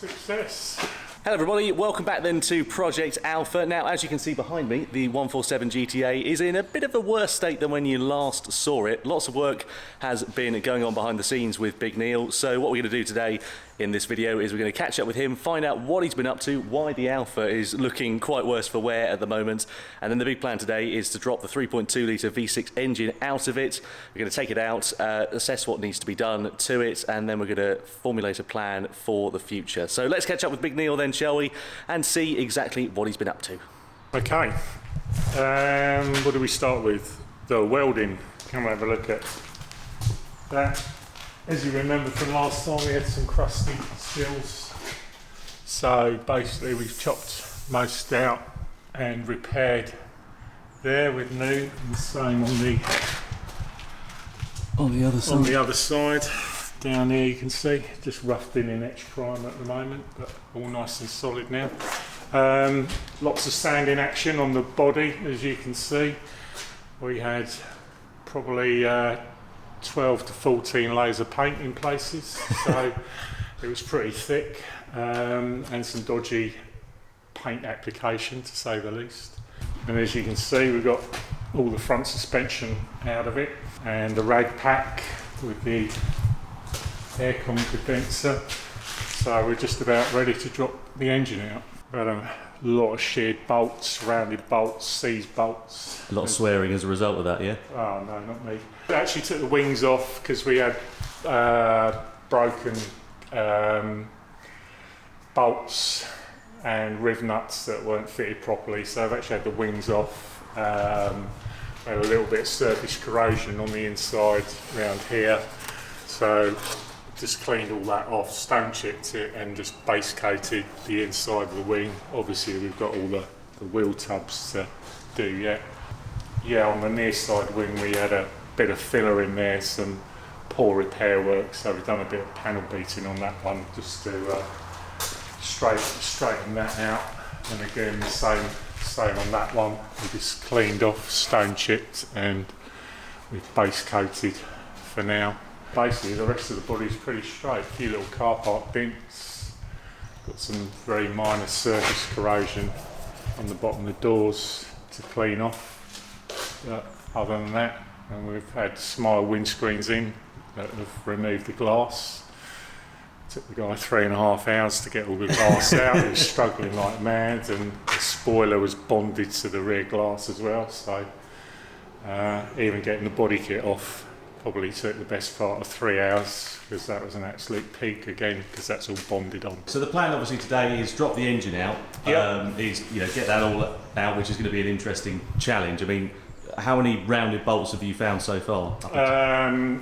Success. Hello everybody, welcome back then to Project Alfa. Now, as you can see behind me, the 147 GTA is in a bit of a worse state than when you last saw it. Lots of work has been going on behind the scenes with Big Neil, so what we're going to do today in this video is we're going to catch up with him, find out what he's been up to, why the Alfa is looking quite worse for wear at the moment, and then the big plan today is to drop the 3.2 litre V6 engine out of it. We're going to take it out, assess what needs to be done to it, and then we're going to formulate a plan for the future. So let's catch up with Big Neil then, shall we, and see exactly what he's been up to. Okay, what do we start with? The welding. Come have a look at that. As you remember from last time, we had some crusty seals. So basically we've chopped most out and repaired there with new, and the same on the other side. Down here you can see, just roughed in etch prime at the moment, but all nice and solid now. Lots of sanding action on the body, as you can see. We had probably 12 to 14 layers of paint in places, so it was pretty thick, and some dodgy paint application to say the least. And as you can see, we've got all the front suspension out of it, and the rag pack with the aircon condenser, so we're just about ready to drop the engine out. We've had a lot of sheared bolts, rounded bolts, seized bolts. A lot of swearing as a result of that, yeah? Oh no, not me. We actually took the wings off because we had broken bolts and riv nuts that weren't fitted properly, so I've actually had the wings off. We had a little bit of surface corrosion on the inside around here, so just cleaned all that off, stone chipped it, and just base coated the inside of the wing. Obviously we've got all the wheel tubs to do yet. Yeah, on the near side wing we had a bit of filler in there, some poor repair work, so we've done a bit of panel beating on that one just to straighten that out. And again the same on that one, we just cleaned off, stone chipped, and we've base coated for now. Basically the rest of the body is pretty straight, a few little car park dents, got some very minor surface corrosion on the bottom of the doors to clean off, but other than that, and we've had smile windscreens in that have removed the glass. Took the guy 3.5 hours to get all the glass out. He was struggling like mad, and the spoiler was bonded to the rear glass as well, so even getting the body kit off probably took the best part of 3 hours, because that was an absolute peak again, because that's all bonded on. So the plan obviously today is drop the engine out, Yep. Get that all out, which is going to be an interesting challenge. I mean, how many rounded bolts have you found so far?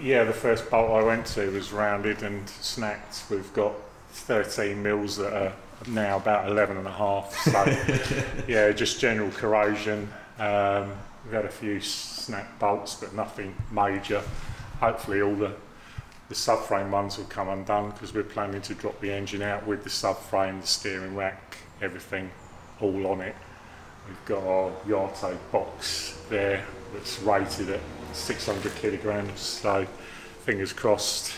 Yeah, the first bolt I went to was rounded and snacked. We've got 13 mils that are now about 11.5. So yeah, just general corrosion. We've had a few snap bolts, but nothing major. Hopefully all the subframe ones will come undone, because we're planning to drop the engine out with the subframe, the steering rack, everything all on it. We've got our Yato box there that's rated at 600 kilograms, so fingers crossed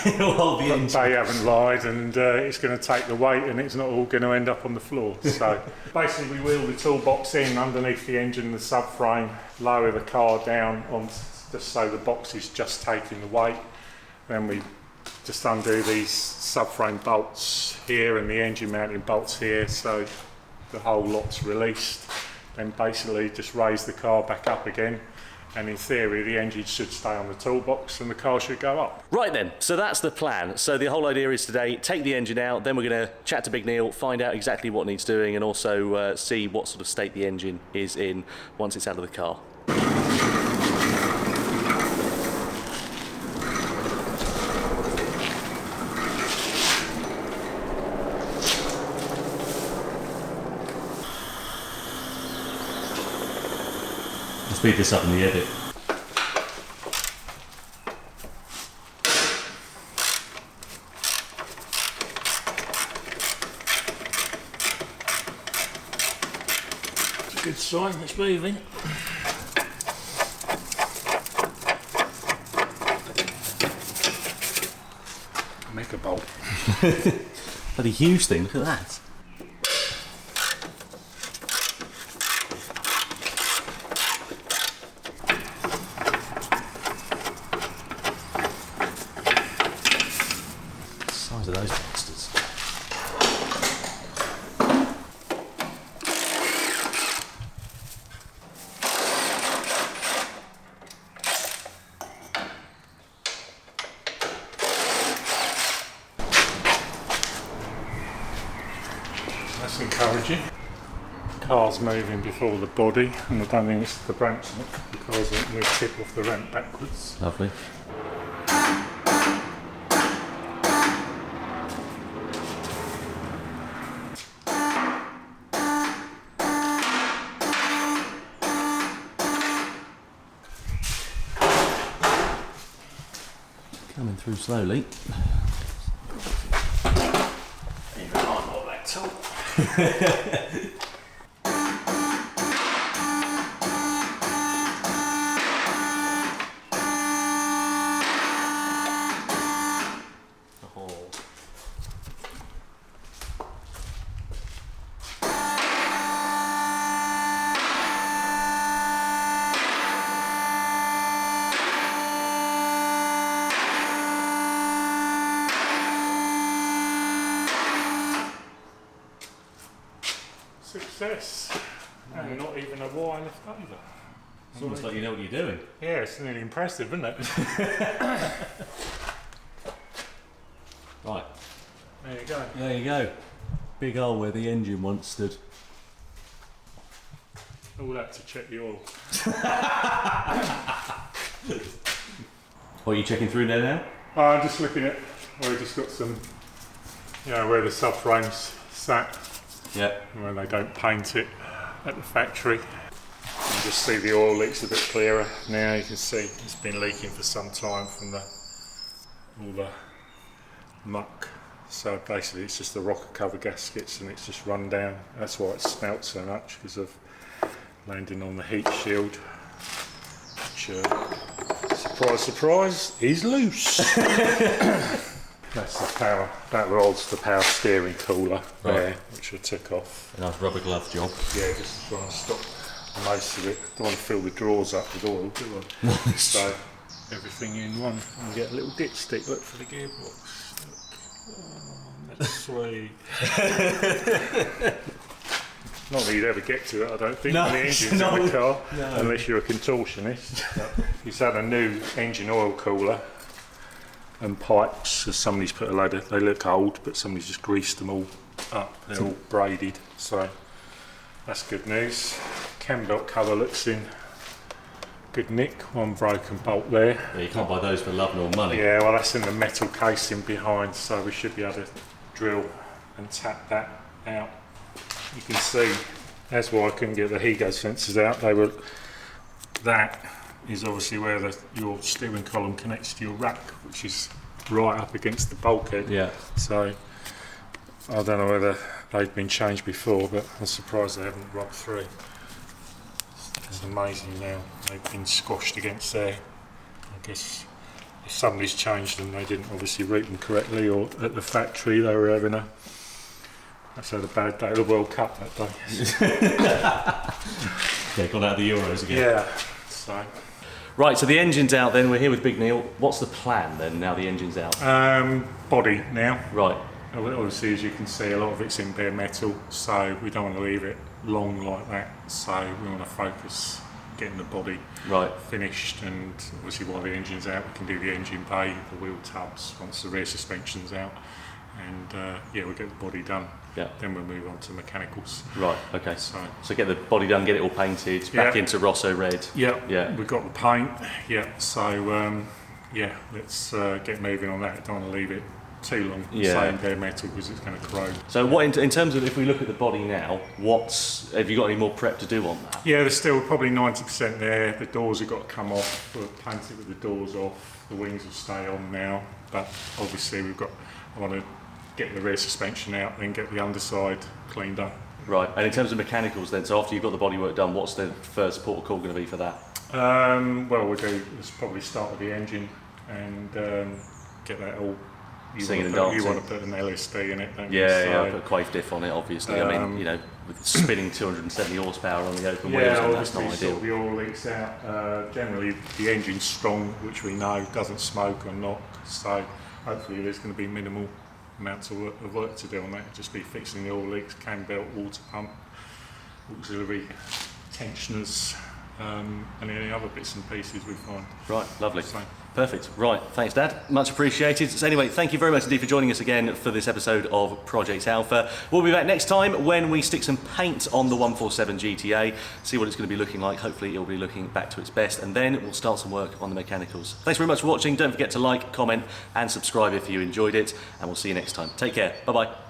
they haven't lied, and it's going to take the weight and it's not all going to end up on the floor. So basically we wheel the toolbox in underneath the engine and the subframe, lower the car down on just so the box is just taking the weight. Then we just undo these subframe bolts here and the engine mounting bolts here, so the whole lot's released. Then basically just raise the car back up again, and in theory the engine should stay on the toolbox and the car should go up. Right then, so that's the plan. So the whole idea is today, take the engine out, then we're going to chat to Big Neil, find out exactly what needs doing, and also see what sort of state the engine is in once it's out of the car. Speed this up in the edit. It's a good sign, it's moving. Make a bolt. Bloody huge thing, look at that. The size of those bastards. That's encouraging. Car's moving before the body, and I don't think it's the brakes on it. The car's going to tip off the ramp backwards. Lovely. Coming through slowly. Even I'm not that tall. Success. And not even a wire left over. It's almost like you know what you're doing. Yeah, it's nearly impressive, isn't it? Right. There you go. There you go. Big hole where the engine once stood. All that to check the oil. What are you checking through there now? I'm just looking at where we just got some, where the subframe's sat. Yeah. When they don't paint it at the factory. You can just see the oil leaks a bit clearer now. You can see it's been leaking for some time from all the muck. So basically it's just the rocker cover gaskets and it's just run down. That's why it smelt so much, because of landing on the heat shield, which, surprise, surprise, is loose. That's the power, that rolls the power steering cooler there, which I took off. A nice rubber glove job. Yeah, just trying to stop most of it. Don't want to fill the drawers up with oil, do I? So, everything in one. And get a little dipstick, look for the gearbox. Look. Oh, that's sweet. Not that you'd ever get to it, I don't think, when the engine's in the car, unless you're a contortionist. He's had a new engine oil cooler and pipes, so somebody's put a load of, they look old, but somebody's just greased them all up. They're all braided, so that's good news. Cam belt cover looks in good nick, one broken bolt there. Yeah, you can't buy those for love nor money. Yeah, well that's in the metal casing behind, so we should be able to drill and tap that out. You can see, that's why I couldn't get the Higo sensors out. They were, that is obviously where your steering column connects to your rack, which is right up against the bulkhead. Yeah. So I don't know whether they've been changed before, but I'm surprised they haven't rocked through. It's amazing now. They've been squashed against there. I guess if somebody's changed them, they didn't obviously route them correctly, or at the factory they were having a. That's had a bad day of the World Cup that day. Yeah, gone out of the Euros again. Yeah. So. Right, so the engine's out then, we're here with Big Neil. What's the plan then, now the engine's out? Body now. Right. Obviously, as you can see, a lot of it's in bare metal, so we don't want to leave it long like that. So we want to focus getting the body finished, and obviously while the engine's out, we can do the engine bay, the wheel tubs, once the rear suspension's out, and we'll get the body done. Yeah. Then we'll move on to mechanicals. Right, okay. So get the body done, get it all painted, back into Rosso red. Yeah. We've got the paint. Yeah. So let's get moving on that. Don't want to leave it too long saying bare metal, because it's going to corrode. So what in terms of, if we look at the body now, have you got any more prep to do on that? Yeah, there's still probably 90% there. The doors have got to come off. We'll paint it with the doors off. The wings will stay on now, but obviously I want to get the rear suspension out, then get the underside cleaned up. Right, and in terms of mechanicals then, so after you've got the bodywork done, what's the first port of call going to be for that? Let's probably start with the engine and get that all Singing and you dancing. want to put an LSD in it, don't you? Yeah, So, yeah, I put a quave diff on it, obviously. I mean, you know, with spinning 270 horsepower on the open wheels, and that's not obviously ideal. sort the oil leaks out. Generally, the engine's strong, which we know doesn't smoke or knock. So hopefully, there's going to be minimal amounts of work to do on that. Just be fixing the oil leaks, cam belt, water pump, auxiliary tensioners, and any other bits and pieces we find. Right, lovely. So, Perfect. Right, thanks, Dad. Much appreciated. So anyway, thank you very much indeed for joining us again for this episode of Project Alfa. We'll be back next time when we stick some paint on the 147 GTA, see what it's going to be looking like. Hopefully it'll be looking back to its best, and then we'll start some work on the mechanicals. Thanks very much for watching. Don't forget to like, comment and subscribe if you enjoyed it, and we'll see you next time. Take care. Bye-bye.